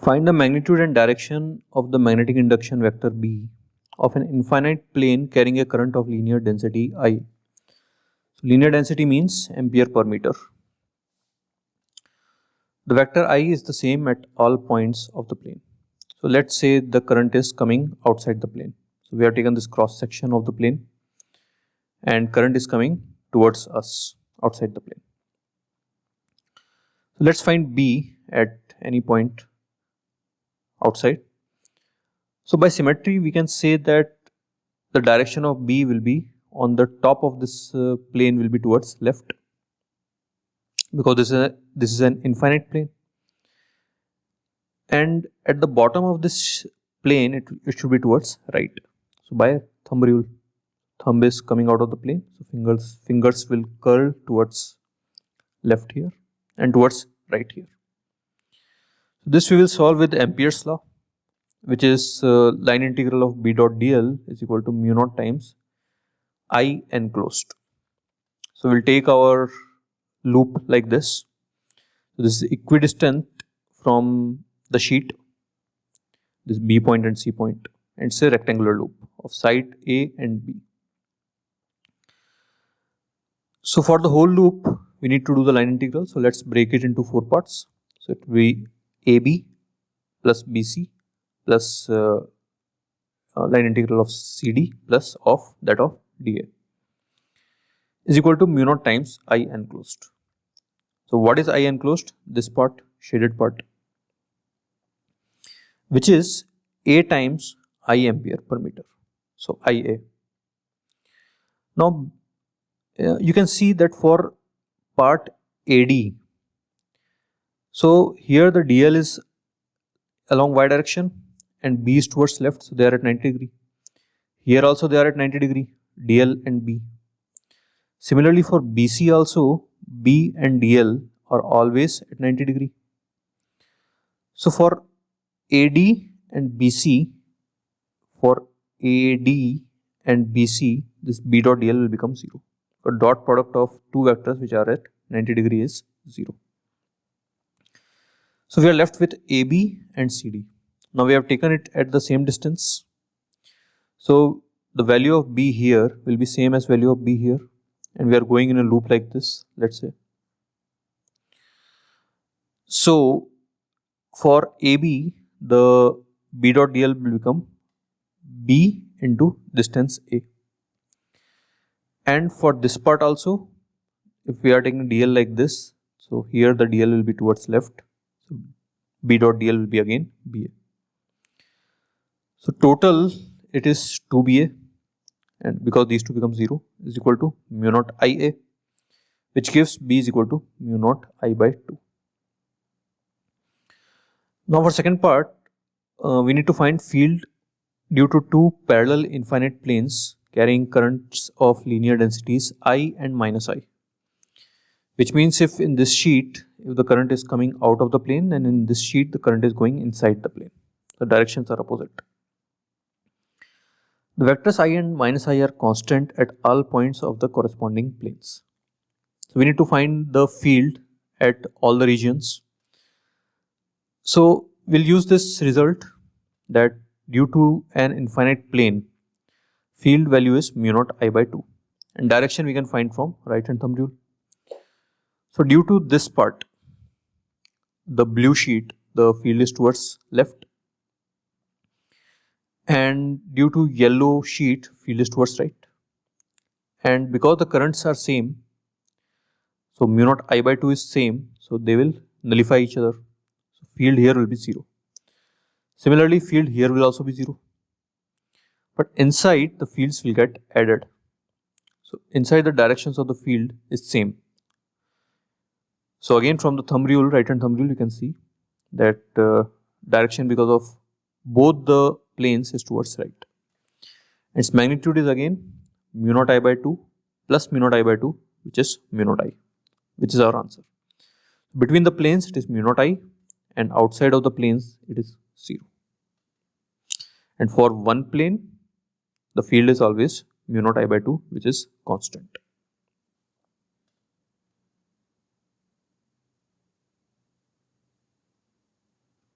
Find the magnitude and direction of the magnetic induction vector B of an infinite plane carrying a current of linear density I. So linear density means ampere per meter. The vector I is the same at all points of the plane. So let's say the current is coming outside the plane. So we have taken this cross section of the plane and current is coming towards us outside the plane. So let's find B at any point outside. So by symmetry we can say that the direction of B will be on the top of this plane will be towards left, because this is an infinite plane, and at the bottom of this plane it should be towards right. So by thumb rule, thumb is coming out of the plane, so fingers will curl towards left here and towards right here. So this we will solve with Ampere's law, which is line integral of B dot dl is equal to mu naught times I enclosed. So we'll take our loop like this. So this is equidistant from the sheet, this B point and C point, and it's a rectangular loop of side A and B. So for the whole loop we need to do the line integral. So let's break it into 4 parts. So it will be AB plus BC plus line integral of CD plus of that of DA is equal to mu naught times I enclosed. So what is I enclosed? This part, shaded part, which is A times I ampere per meter. So IA. Now you can see that for part AD, so here the DL is along Y direction and B is towards left, so they are at 90 degree. Here also they are at 90 degree, DL and B. Similarly for BC also, B and DL are always at 90 degree. So for AD and BC, this B dot DL will become 0. So dot product of two vectors which are at 90 degree is 0. So we are left with AB and CD. Now we have taken it at the same distance. So the value of B here will be same as value of B here, and we are going in a loop like this, let's say. So for AB, the B dot DL will become B into distance A. And for this part also, if we are taking DL like this, so here the DL will be towards left, so B dot DL will be again BA. So total it is 2BA, and because these two become 0 is equal to mu naught IA, which gives B is equal to mu naught I by 2. Now for second part, we need to find field due to two parallel infinite planes carrying currents of linear densities I and minus I. Which means if in this sheet, if the current is coming out of the plane, and in this sheet the current is going inside the plane. The directions are opposite. The vectors I and minus I are constant at all points of the corresponding planes. So we need to find the field at all the regions. So we'll use this result that due to an infinite plane, field value is mu naught I by 2, and direction we can find from right hand thumb rule. So due to this part, the blue sheet, the field is towards left, and due to yellow sheet, field is towards right. And because the currents are same, so mu naught I by 2 is same, so they will nullify each other. So field here will be 0. Similarly, field here will also be 0. But inside the fields will get added. So inside the directions of the field is same. So again from the thumb rule, right hand thumb rule, you can see that direction because of both the planes is towards right. Its magnitude is again mu naught I by 2 plus mu naught I by 2, which is mu naught I, which is our answer. Between the planes it is mu naught I, and outside of the planes it is 0. And for one plane, the field is always mu naught I by 2, which is constant.